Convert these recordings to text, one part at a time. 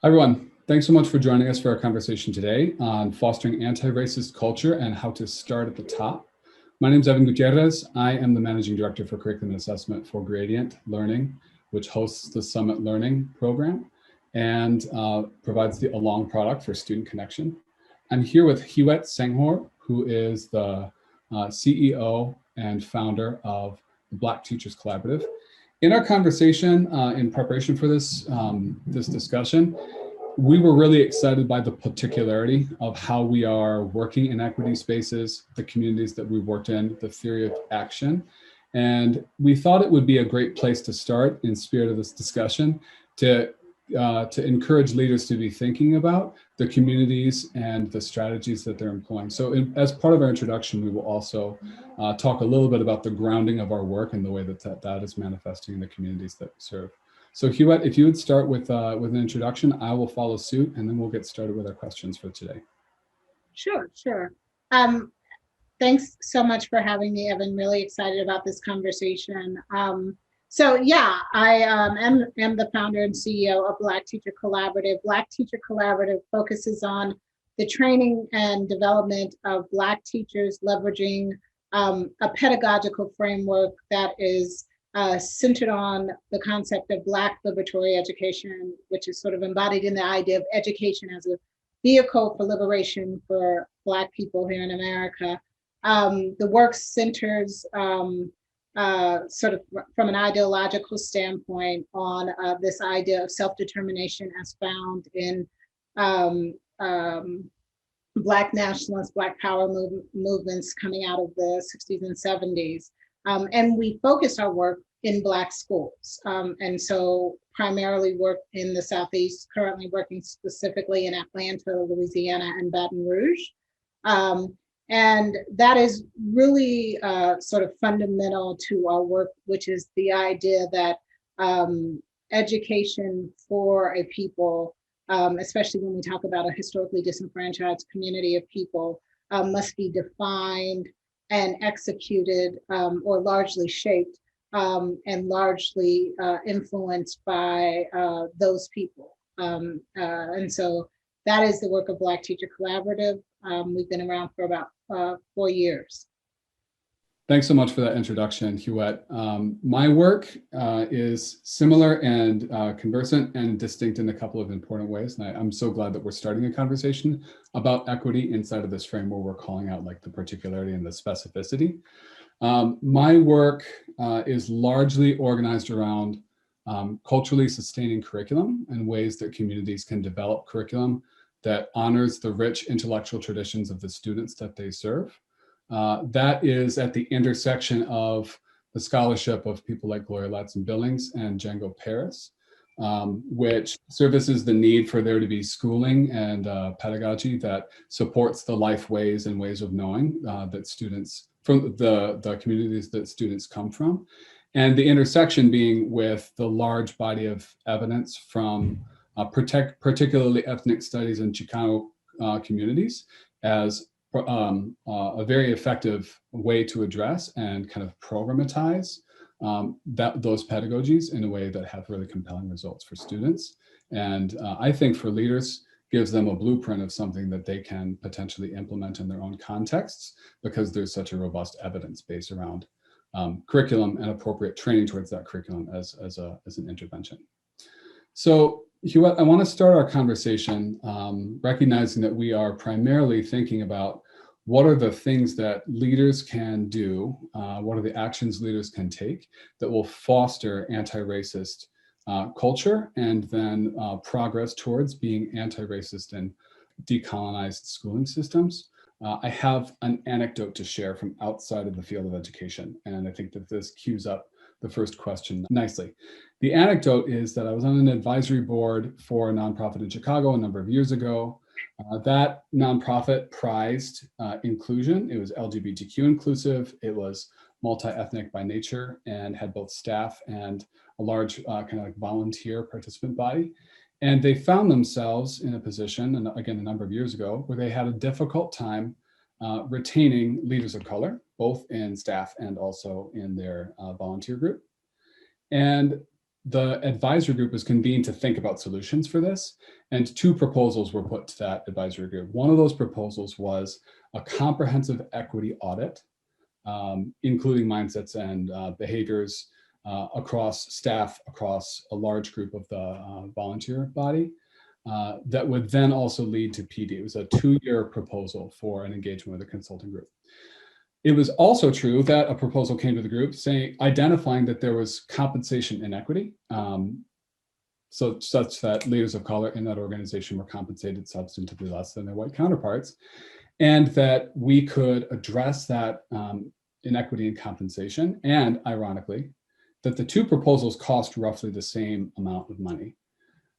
Hi, everyone. Thanks so much for joining us for our conversation today on fostering anti-racist culture and how to start at the top. My name is Evan Gutierrez. I am the Managing Director for Curriculum and Assessment for Gradient Learning, which hosts the Summit Learning program and provides the Along product for student connection. I'm here with Huet Senghor, who is the CEO and founder of the Black Teachers Collaborative. In our conversation, in preparation for this, this discussion, we were really excited by the particularity of how we are working in equity spaces, the communities that we've worked in, the theory of action. And we thought it would be a great place to start in spirit of this discussion to encourage leaders to be thinking about the communities and the strategies that they're employing. So as part of our introduction, we will also talk a little bit about the grounding of our work and the way that that is manifesting in the communities that we serve. So Huet, if you would start with an introduction, I will follow suit, and then we'll get started with our questions for today. Sure. Thanks so much for having me, Evan. Really excited about this conversation. So yeah, I am the founder and CEO of Black Teacher Collaborative. Black Teacher Collaborative focuses on the training and development of Black teachers, leveraging a pedagogical framework that is centered on the concept of Black liberatory education, which is sort of embodied in the idea of education as a vehicle for liberation for Black people here in America. The work centers sort of from an ideological standpoint on this idea of self-determination as found in Black nationalist, Black power movements coming out of the 60s and 70s. And we focus our work in Black schools. And so primarily work in the Southeast, currently working specifically in Atlanta, Louisiana, and Baton Rouge. And that is really sort of fundamental to our work, which is the idea that education for a people, especially when we talk about a historically disenfranchised community of people, must be defined and executed or largely shaped and largely influenced by those people. And so that is the work of Black Teacher Collaborative. We've been around for about 4 years. Thanks so much for that introduction, Huet. My work is similar and conversant and distinct in a couple of important ways. And I'm so glad that we're starting a conversation about equity inside of this frame where we're calling out like the particularity and the specificity. My work is largely organized around culturally sustaining curriculum and ways that communities can develop curriculum that honors the rich intellectual traditions of the students that they serve. That is at the intersection of the scholarship of people like Gloria Ladson-Billings and Django Paris, which services the need for there to be schooling and pedagogy that supports the life ways and ways of knowing that students from the communities that students come from. And the intersection being with the large body of evidence from particularly ethnic studies in Chicano communities as a very effective way to address and kind of programatize those pedagogies in a way that have really compelling results for students. And I think for leaders, gives them a blueprint of something that they can potentially implement in their own contexts because there's such a robust evidence base around curriculum and appropriate training towards that curriculum as an intervention. So Huet, I want to start our conversation recognizing that we are primarily thinking about what are the things that leaders can do, what are the actions leaders can take that will foster anti-racist culture and then progress towards being anti-racist and decolonized schooling systems. I have an anecdote to share from outside of the field of education, and I think that this cues up the first question nicely. The anecdote is that I was on an advisory board for a nonprofit in Chicago a number of years ago. That nonprofit prized inclusion. It was LGBTQ inclusive. It was multi-ethnic by nature and had both staff and a large kind of like volunteer participant body. And they found themselves in a position, and again, a number of years ago, where they had a difficult time retaining leaders of color, both in staff and also in their volunteer group. And the advisory group was convened to think about solutions for this, and two proposals were put to that advisory group. One of those proposals was a comprehensive equity audit, including mindsets and behaviors across staff, across a large group of the volunteer body, that would then also lead to PD. It was a 2-year proposal for an engagement with a consulting group. It was also true that a proposal came to the group saying, identifying that there was compensation inequity, such that leaders of color in that organization were compensated substantively less than their white counterparts, and that we could address that inequity in compensation, and ironically, that the two proposals cost roughly the same amount of money.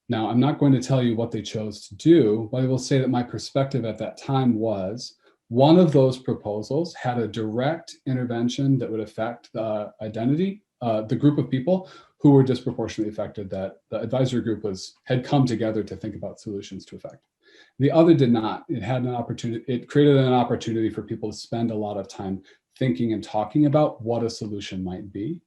Now, I'm not going to tell you what they chose to do, but I will say that my perspective at that time was, one of those proposals had a direct intervention that would affect the identity, the group of people who were disproportionately affected, that the advisory group had come together to think about solutions to affect. The other did not. It had an opportunity, it created an opportunity for people to spend a lot of time thinking and talking about what a solution might be.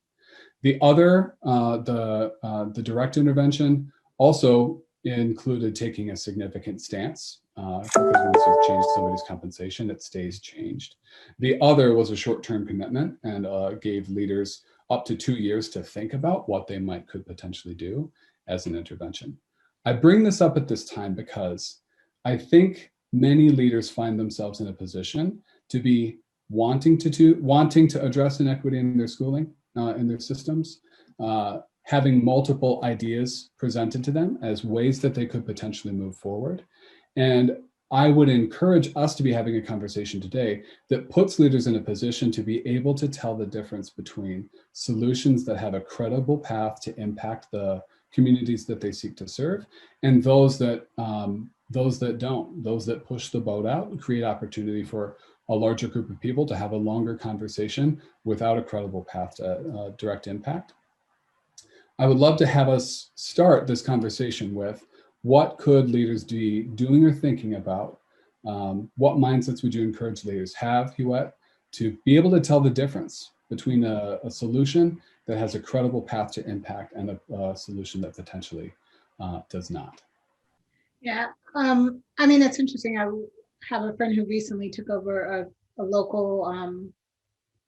The other, the direct intervention also included taking a significant stance, because once you change somebody's compensation, it stays changed. The other was a short-term commitment and gave leaders up to 2 years to think about what they could potentially do as an intervention. I bring this up at this time because I think many leaders find themselves in a position to be wanting to address inequity in their schooling, in their systems, having multiple ideas presented to them as ways that they could potentially move forward. And I would encourage us to be having a conversation today that puts leaders in a position to be able to tell the difference between solutions that have a credible path to impact the communities that they seek to serve, and those that don't, those that push the boat out and create opportunity for a larger group of people to have a longer conversation without a credible path to direct impact. I would love to have us start this conversation with, what could leaders be doing or thinking about? What mindsets would you encourage leaders have, Huet, to be able to tell the difference between a solution that has a credible path to impact and a solution that potentially does not? Yeah, I mean, it's interesting. I have a friend who recently took over a local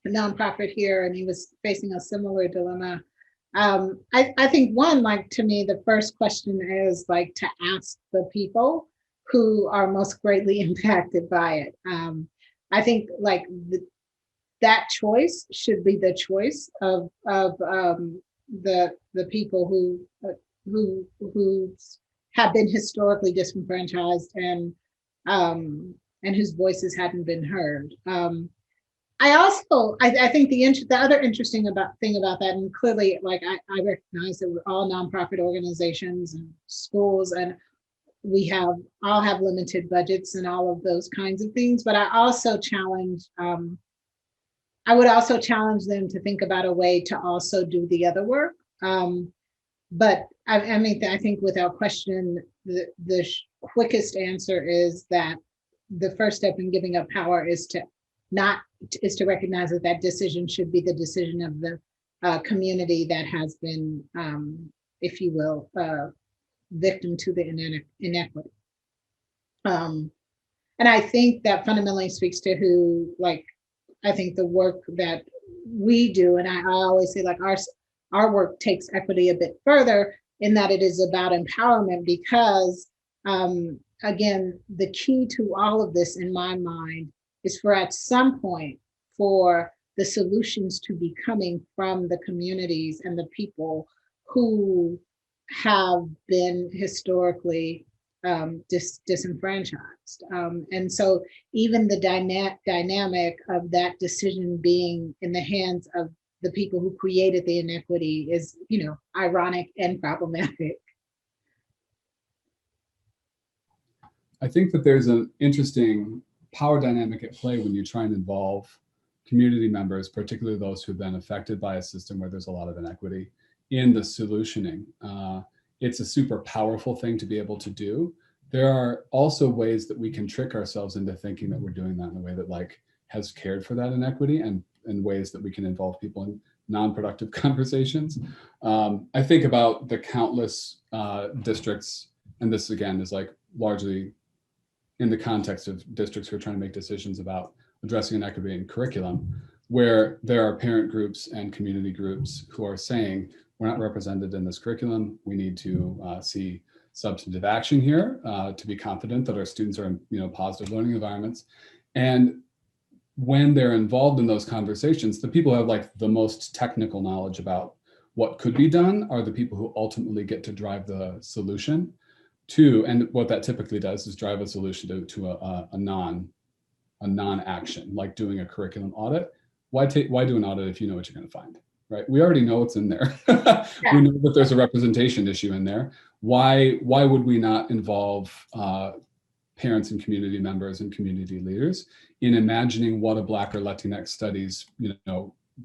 nonprofit here, and he was facing a similar dilemma. I think one, like, to me, the first question is like to ask the people who are most greatly impacted by it. I think like that choice should be the choice of the people who have been historically disenfranchised and whose voices hadn't been heard. I think the other interesting thing about that, and clearly, like, I recognize that we're all nonprofit organizations and schools, and all have limited budgets and all of those kinds of things. But I would also challenge them to think about a way to also do the other work. But I mean, I think without question, the quickest answer is that the first step in giving up power is to recognize that decision should be the decision of the community that has been, if you will, victim to the inequity. And I think that fundamentally speaks to who, like, I think the work that we do, and I always say, like, our work takes equity a bit further in that it is about empowerment, because again, the key to all of this in my mind is for at some point for the solutions to be coming from the communities and the people who have been historically disenfranchised. And so even the dynamic of that decision being in the hands of the people who created the inequity is, ironic and problematic. I think that there's an interesting power dynamic at play when you try and involve community members, particularly those who've been affected by a system where there's a lot of inequity, in the solutioning. It's a super powerful thing to be able to do. There are also ways that we can trick ourselves into thinking that we're doing that in a way that, like, has cared for that inequity, and ways that we can involve people in non-productive conversations. I think about the countless districts, and this again is like largely in the context of districts who are trying to make decisions about addressing inequity in curriculum, where there are parent groups and community groups who are saying, we're not represented in this curriculum. We need to see substantive action here to be confident that our students are in positive learning environments. And when they're involved in those conversations, the people who have like the most technical knowledge about what could be done are the people who ultimately get to drive the solution to, and what that typically does is drive a solution to a non-action, like doing a curriculum audit. Why do an audit if you know what you're going to find, right? We already know what's in there. We know that there's a representation issue in there. Why would we not involve parents and community members and community leaders in imagining what a Black or Latinx studies,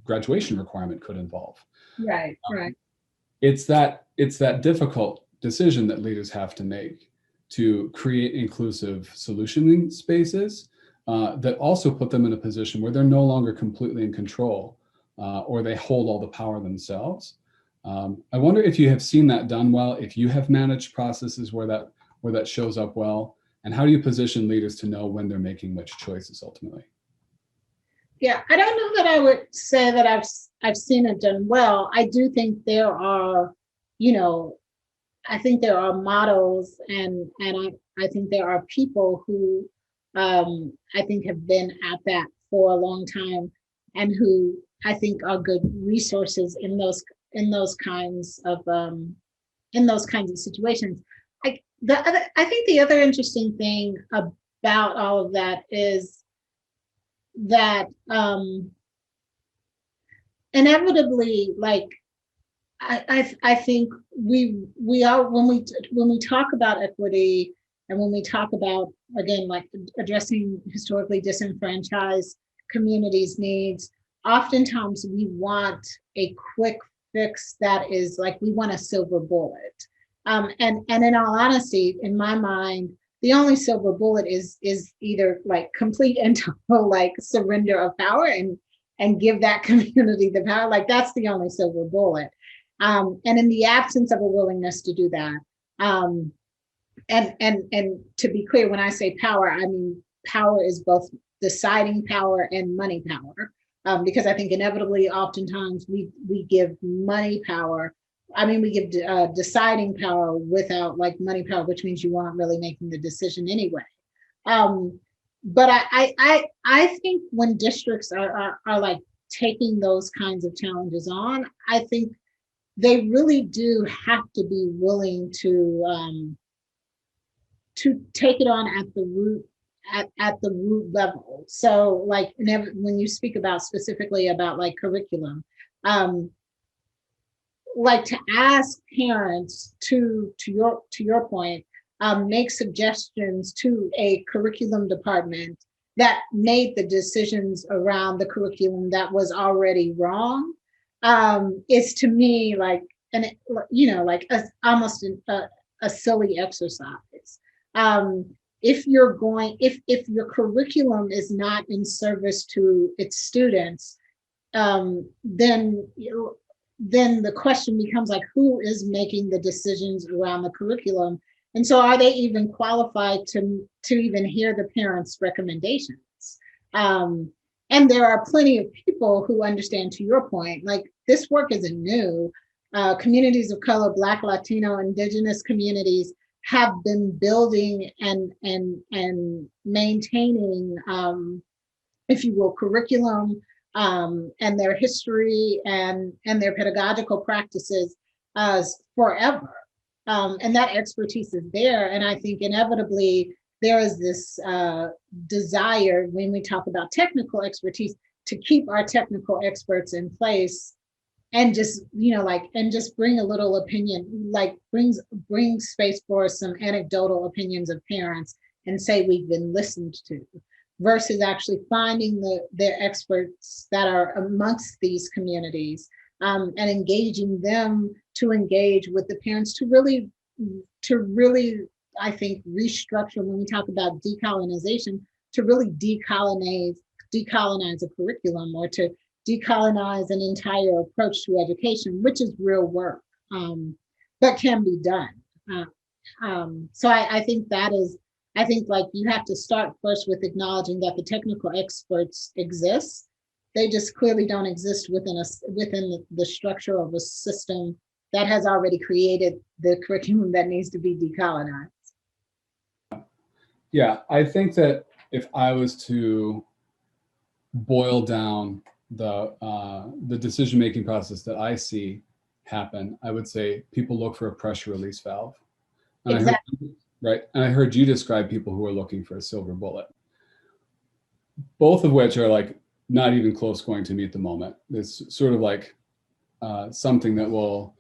graduation requirement could involve? Right. It's that difficult decision that leaders have to make to create inclusive solutioning spaces that also put them in a position where they're no longer completely in control or they hold all the power themselves. I wonder if you have seen that done well, if you have managed processes where that shows up well, and how do you position leaders to know when they're making which choices ultimately? Yeah, I don't know that I would say that I've seen it done well. I do think there are, I think there are models, and I think there are people who I think have been at that for a long time, and who I think are good resources in those kinds of situations. I think the other interesting thing about all of that is that inevitably, like I think we are, when we talk about equity, and when we talk about, again, like addressing historically disenfranchised communities' needs, oftentimes we want a quick fix that is like, we want a silver bullet. And in all honesty, in my mind, the only silver bullet is either like complete and total like surrender of power and give that community the power. Like, that's the only silver bullet. And in the absence of a willingness to do that, and to be clear, when I say power, I mean power is both deciding power and money power, because I think inevitably, oftentimes we give money power. I mean, we give deciding power without like money power, which means you aren't really making the decision anyway. But I think when districts are like taking those kinds of challenges on, I think they really do have to be willing to take it on at the root level. So like when you speak about specifically about like curriculum, like to ask parents to your point, make suggestions to a curriculum department that made the decisions around the curriculum that was already wrong, is to me like almost a silly exercise. If your curriculum is not in service to its students, then the question becomes like, who is making the decisions around the curriculum? And so are they even qualified to even hear the parents' recommendations? And there are plenty of people who understand, to your point, like this work isn't new. Communities of color, Black, Latino, Indigenous communities have been building and maintaining, if you will, curriculum, and their history and their pedagogical practices forever. And that expertise is there. And I think inevitably there is this desire, when we talk about technical expertise, to keep our technical experts in place and just, and just bring a little opinion, like bring space for some anecdotal opinions of parents and say we've been listened to, versus actually finding the experts that are amongst these communities, and engaging them to engage with the parents to really, I think, restructure, when we talk about decolonization, to really decolonize a curriculum, or to decolonize an entire approach to education, which is real work, but can be done. So I think that is, I think like you have to start first with acknowledging that the technical experts exist. They just clearly don't exist within the structure of a system that has already created the curriculum that needs to be decolonized. Yeah, I think that if I was to boil down the decision-making process that I see happen, I would say people look for a pressure release valve. And Exactly. I heard you describe people who are looking for a silver bullet, both of which are like not even close going to meet the moment. It's sort of like something that will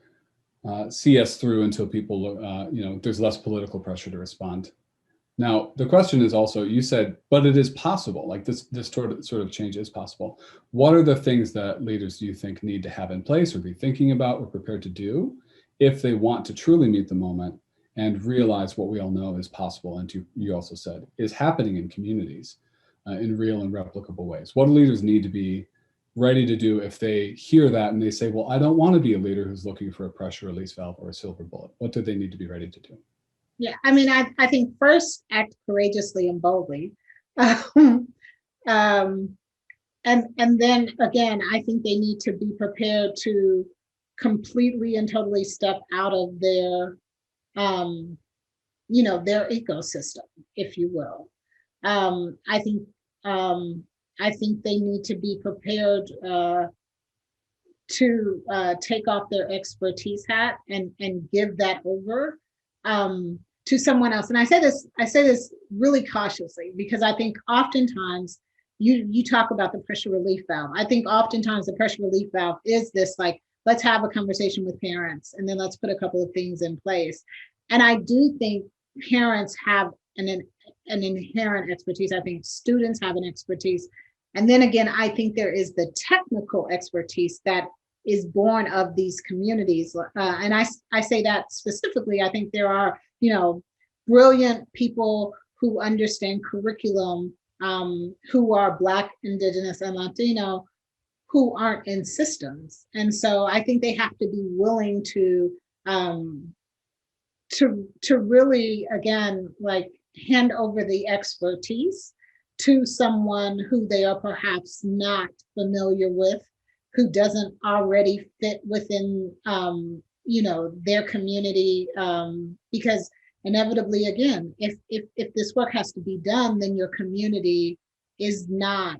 see us through until people, there's less political pressure to respond. Now, the question is also, you said, but it is possible, like this sort of change is possible. What are the things that leaders do you think need to have in place or be thinking about or prepared to do if they want to truly meet the moment and realize what we all know is possible, and you also said, is happening in communities in real and replicable ways? What do leaders need to be ready to do if they hear that and they say, well, I don't want to be a leader who's looking for a pressure release valve or a silver bullet? What do they need to be ready to do? Yeah, I mean, I think first act courageously and boldly. um, and then again, I think they need to be prepared to completely and totally step out of their, their ecosystem, if you will. I think they need to be prepared to take off their expertise hat and give that over to someone else. And I say this really cautiously, because I think oftentimes you talk about the pressure relief valve. I think oftentimes the pressure relief valve is this, like, let's have a conversation with parents and then let's put a couple of things in place. And I do think parents have an inherent expertise. I think students have an expertise. And then again, I think there is the technical expertise that is born of these communities. And I say that specifically. I think there are, brilliant people who understand curriculum, who are Black, Indigenous, and Latino, who aren't in systems. And so I think they have to be willing to really, again, like, hand over the expertise to someone who they are perhaps not familiar with, who doesn't already fit within their community, because inevitably, again, if this work has to be done, then your community is not,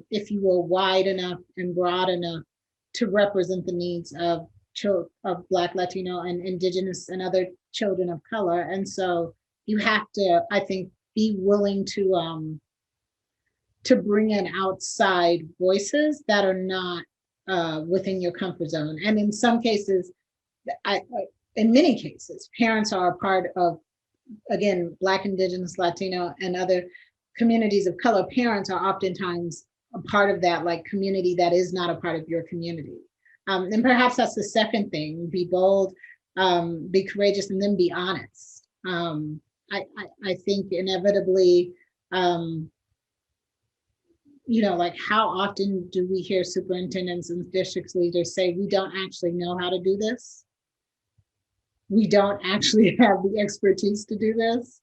if you will, wide enough and broad enough to represent the needs of Black, Latino, and Indigenous and other children of color. And so you have to, I think, be willing to bring in outside voices that are not within your comfort zone. And in some cases, in many cases, parents are a part of, again, Black, Indigenous, Latino, and other communities of color. Parents are oftentimes a part of that, like, community that is not a part of your community. And perhaps that's the second thing: be bold, be courageous, and then be honest. I think inevitably, like, how often do we hear superintendents and district leaders say, we don't actually know how to do this? We don't actually have the expertise to do this.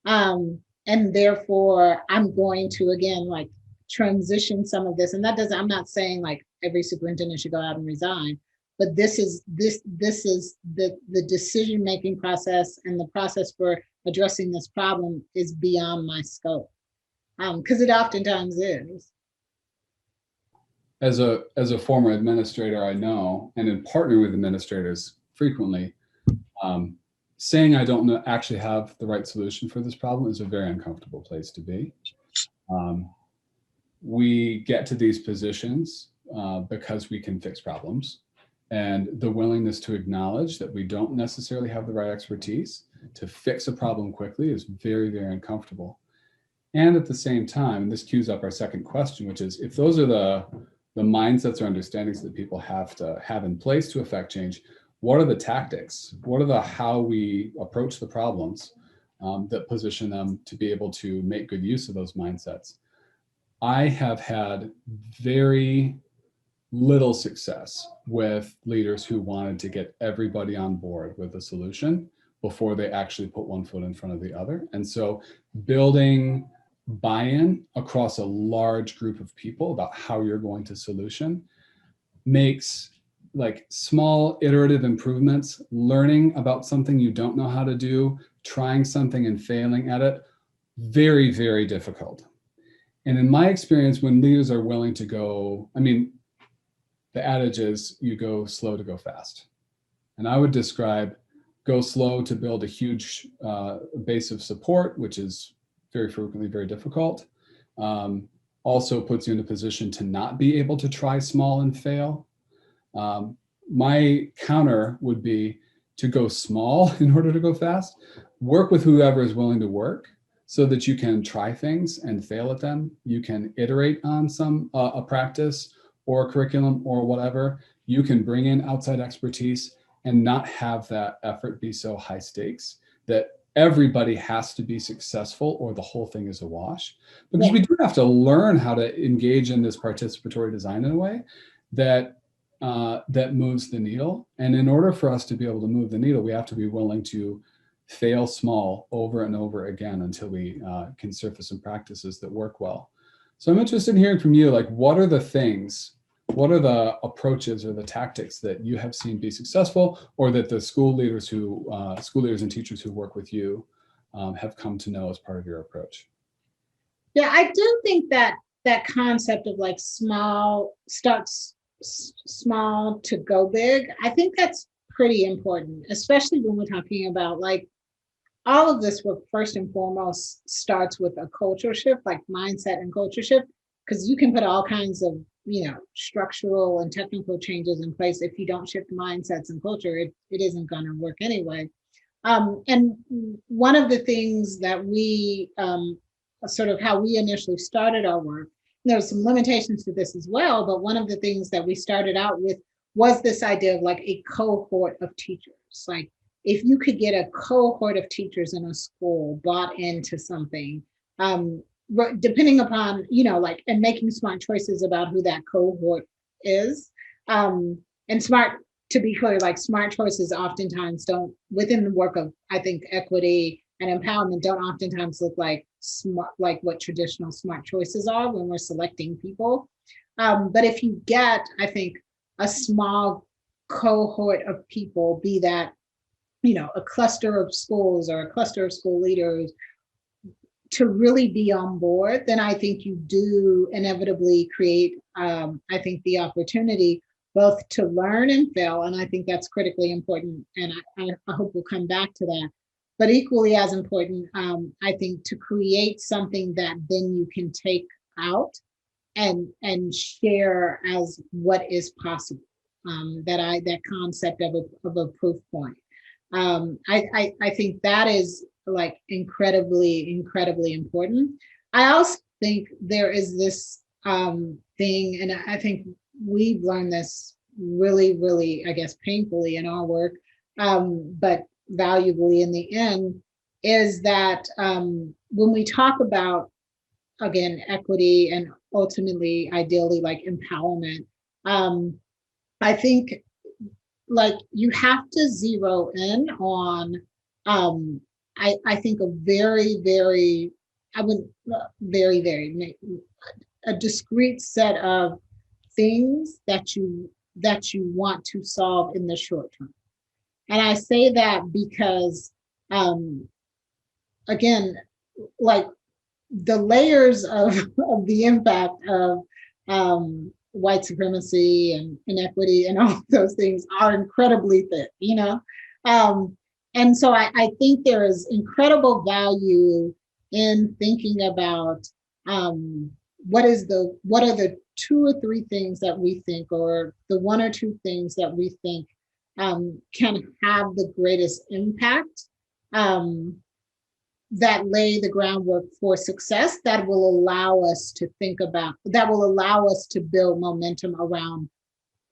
And therefore, I'm going to, again, like, transition some of this. And that doesn't, I'm not saying like every superintendent should go out and resign, but this is the decision-making process, and the process for addressing this problem is beyond my scope. Because it oftentimes is. As a former administrator, I know, and in partnering with administrators frequently, saying I don't actually have the right solution for this problem is a very uncomfortable place to be. We get to these positions because we can fix problems, and the willingness to acknowledge that we don't necessarily have the right expertise to fix a problem quickly is very, very uncomfortable. And at the same time, and this cues up our second question, which is, if those are the mindsets or understandings that people have to have in place to affect change, what are the tactics? What are the how we approach the problems that position them to be able to make good use of those mindsets? I have had very little success with leaders who wanted to get everybody on board with a solution before they actually put one foot in front of the other. And so building buy-in across a large group of people about how you're going to solution makes like small iterative improvements, learning about something you don't know how to do, trying something and failing at it, very, very difficult. And in my experience, when leaders are willing to go, I mean, the adage is you go slow to go fast. And I would describe go slow to build a huge base of support, which is very frequently very difficult. Also puts you in a position to not be able to try small and fail. My counter would be to go small in order to go fast. Work with whoever is willing to work so that you can try things and fail at them. You can iterate on a practice or a curriculum or whatever. You can bring in outside expertise and not have that effort be so high stakes that everybody has to be successful or the whole thing is a wash. Because we do have to learn how to engage in this participatory design in a way that that moves the needle. And in order for us to be able to move the needle, we have to be willing to fail small over and over again until we can surface some practices that work well. So I'm interested in hearing from you, like, what are the things, what are the approaches or the tactics that you have seen be successful, or that the school leaders and teachers who work with you have come to know as part of your approach? Yeah, I do think that that concept of like starts small to go big, I think that's pretty important, especially when we're talking about like all of this work first and foremost starts with a culture shift, like mindset and culture shift, because you can put all kinds of, structural and technical changes in place. If you don't shift mindsets and culture, it isn't going to work anyway. And one of the things that we sort of how we initially started our work, there's some limitations to this as well, but one of the things that we started out with was this idea of like a cohort of teachers. Like if you could get a cohort of teachers in a school bought into something, depending upon, like, and making smart choices about who that cohort is. And smart, to be clear, like smart choices oftentimes don't, within the work of, I think, equity and empowerment, don't oftentimes look like smart, like what traditional smart choices are when we're selecting people. But if you get, I think, a small cohort of people, be that, a cluster of schools or a cluster of school leaders, to really be on board, then I think you do inevitably create, I think, the opportunity both to learn and fail. And I think that's critically important. And I hope we'll come back to that. But equally as important, I think, to create something that then you can take out and share as what is possible. That concept of a proof point. I think that is like incredibly important. I also think there is this thing, and I think we've learned this really, I guess, painfully in our work, but valuably in the end, is that when we talk about, again, equity and ultimately, ideally, like empowerment, I think like you have to zero in on, I think, a very, I would very, a discrete set of things that you want to solve in the short term. And I say that because, again, like the layers of the impact of white supremacy and inequity and all those things are incredibly thick, and so I think there is incredible value in thinking about what are the 2 or 3 things that we think, or the 1 or 2 things that we think can have the greatest impact, that lay the groundwork for success, that will allow us to build momentum around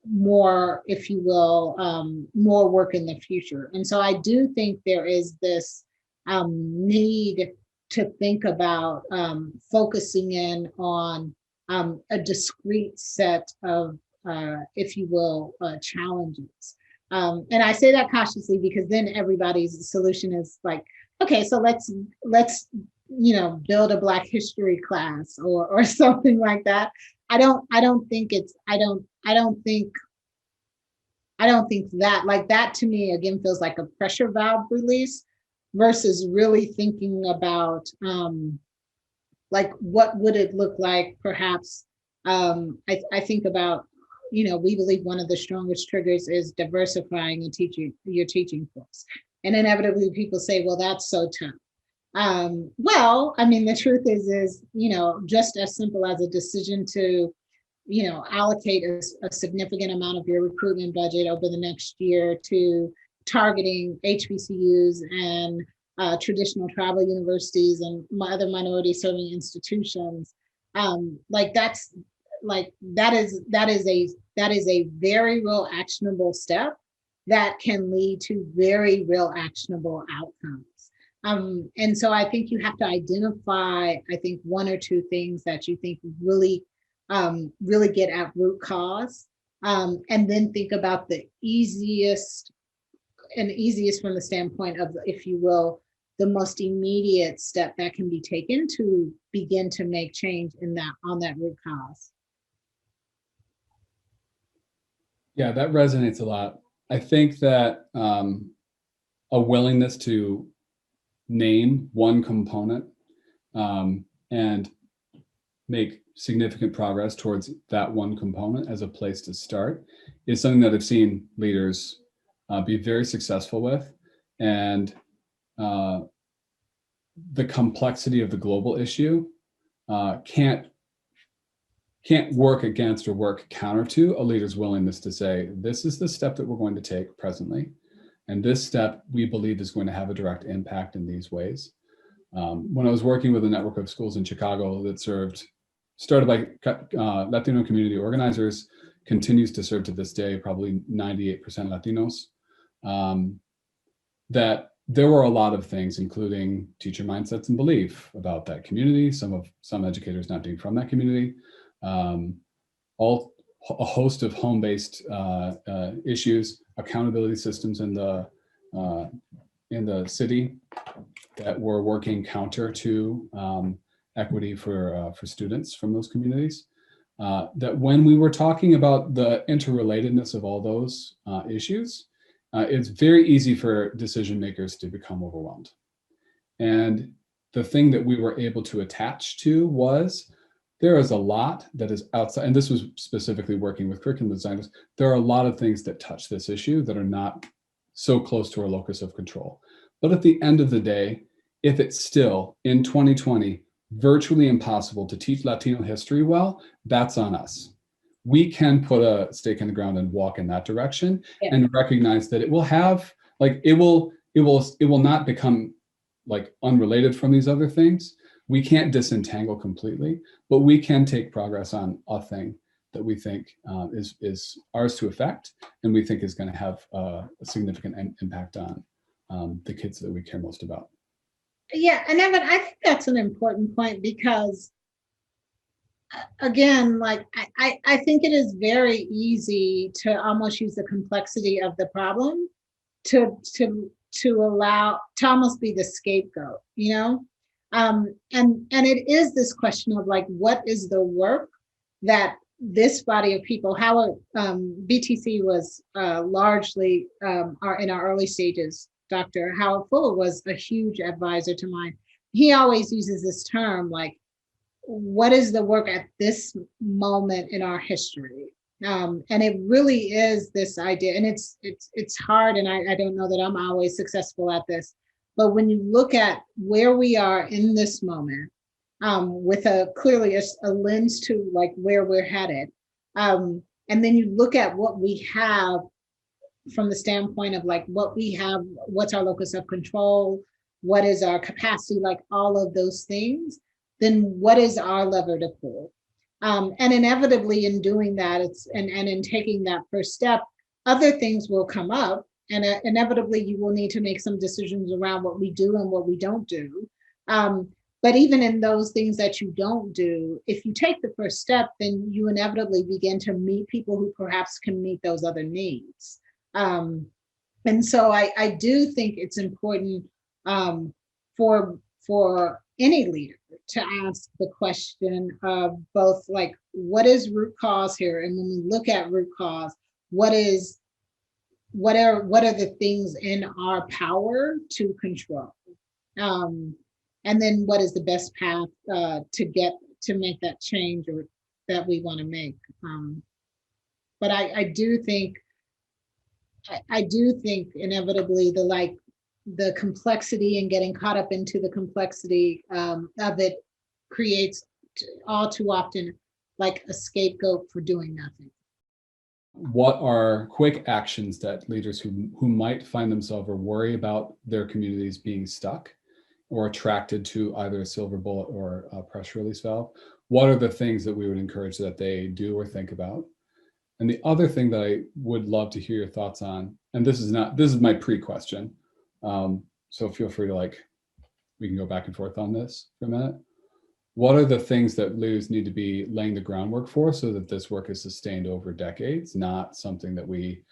more, if you will, more work in the future. And so I do think there is this need to think about focusing in on a discrete set of if you will, challenges. And I say that cautiously because then everybody's solution is like, okay, so let's build a Black history class or something like that. I don't think that, like, that to me again feels like a pressure valve release versus really thinking about like what would it look like perhaps. I think about, we believe one of the strongest triggers is diversifying your teaching force. And inevitably people say, well, that's so tough. Well, I mean, the truth is, just as simple as a decision to, allocate a significant amount of your recruitment budget over the next year to targeting HBCUs and traditional tribal universities and other minority serving institutions. That is a very real actionable step that can lead to very real actionable outcomes. And so I think you have to identify, one or two things that you think really get at root cause, and then think about the easiest from the standpoint of, if you will, the most immediate step that can be taken to begin to make change on that root cause. Yeah, that resonates a lot. I think that a willingness to name one component and make significant progress towards that one component as a place to start is something that I've seen leaders be very successful with. And the complexity of the global issue can't work against or work counter to a leader's willingness to say, this is the step that we're going to take presently. And this step we believe is going to have a direct impact in these ways. When I was working with a network of schools in Chicago that started by Latino community organizers, continues to serve to this day, probably 98% Latinos, that there were a lot of things, including teacher mindsets and belief about that community, some educators not being from that community, a host of home-based issues, accountability systems in the city that were working counter to equity for students from those communities. That when we were talking about the interrelatedness of all those issues, it's very easy for decision makers to become overwhelmed. And the thing that we were able to attach to was, there is a lot that is outside, and this was specifically working with curriculum designers, there are a lot of things that touch this issue that are not so close to our locus of control. But at the end of the day, if it's still in 2020, virtually impossible to teach Latino history well, that's on us. We can put a stake in the ground and walk in that direction, yeah, and recognize that it will have, like, it will not become like unrelated from these other things. We can't disentangle completely, but we can take progress on a thing that we think is ours to affect, and we think is going to have a significant impact on the kids that we care most about. Yeah, and Evan, I think that's an important point because, again, like I think it is very easy to almost use the complexity of the problem to almost be the scapegoat, and it is this question of like, what is the work that this body of people, how BTC was largely in our early stages. Dr. Howard Fuller was a huge advisor to mine. He always uses this term, like, what is the work at this moment in our history? And it really is this idea, and it's hard, and I don't know that I'm always successful at this, but when you look at where we are in this moment, with clearly a lens to like where we're headed, and then you look at what we have from the standpoint of like what we have, what's our locus of control, what is our capacity, like all of those things, then what is our lever to pull? And inevitably in doing that, and in taking that first step, other things will come up, and inevitably you will need to make some decisions around what we do and what we don't do. But even in those things that you don't do, if you take the first step, then you inevitably begin to meet people who perhaps can meet those other needs. And so I do think it's important for any leader to ask the question of both, like, what is root cause here? And when we look at root cause, what are the things in our power to control? And then what is the best path to make that change or that we want to make? But I do think inevitably the complexity and getting caught up into the complexity of it creates all too often like a scapegoat for doing nothing. What are quick actions that leaders who might find themselves or worry about their communities being stuck or attracted to either a silver bullet or a pressure release valve? What are the things that we would encourage that they do or think about? And the other thing that I would love to hear your thoughts on, and this is my pre-question, so feel free to we can go back and forth on this for a minute. What are the things that leaders need to be laying the groundwork for so that this work is sustained over decades, not something that we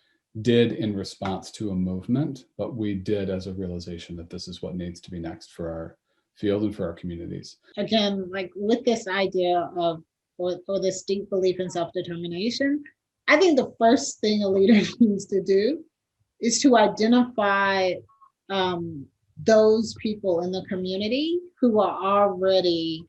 did in response to a movement, but we did as a realization that this is what needs to be next for our field and for our communities? Again, like with this idea of, or this deep belief in self-determination, I think the first thing a leader needs to do is to identify those people in the community who are already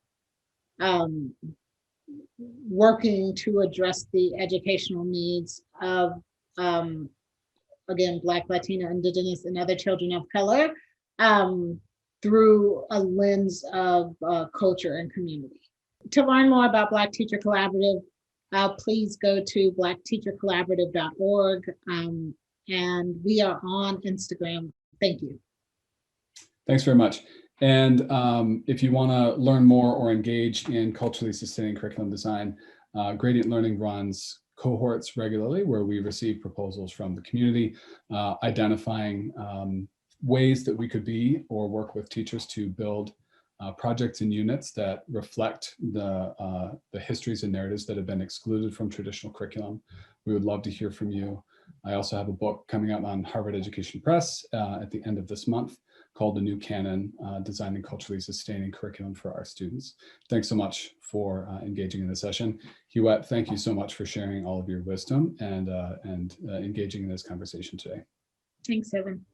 working to address the educational needs of, again, Black, Latina, Indigenous, and other children of color through a lens of culture and community. To learn more about Black Teacher Collaborative, please go to blackteachercollaborative.org, and we are on Instagram. Thank you. Thanks very much. And if you want to learn more or engage in culturally sustaining curriculum design, Gradient Learning runs cohorts regularly where we receive proposals from the community, identifying ways that we could be or work with teachers to build projects and units that reflect the histories and narratives that have been excluded from traditional curriculum. We would love to hear from you. I also have a book coming out on Harvard Education Press at the end of this month called The New Canon, Designing Culturally Sustaining Curriculum for Our Students. Thanks so much for engaging in this session. Huet, thank you so much for sharing all of your wisdom and engaging in this conversation today. Thanks, Evan.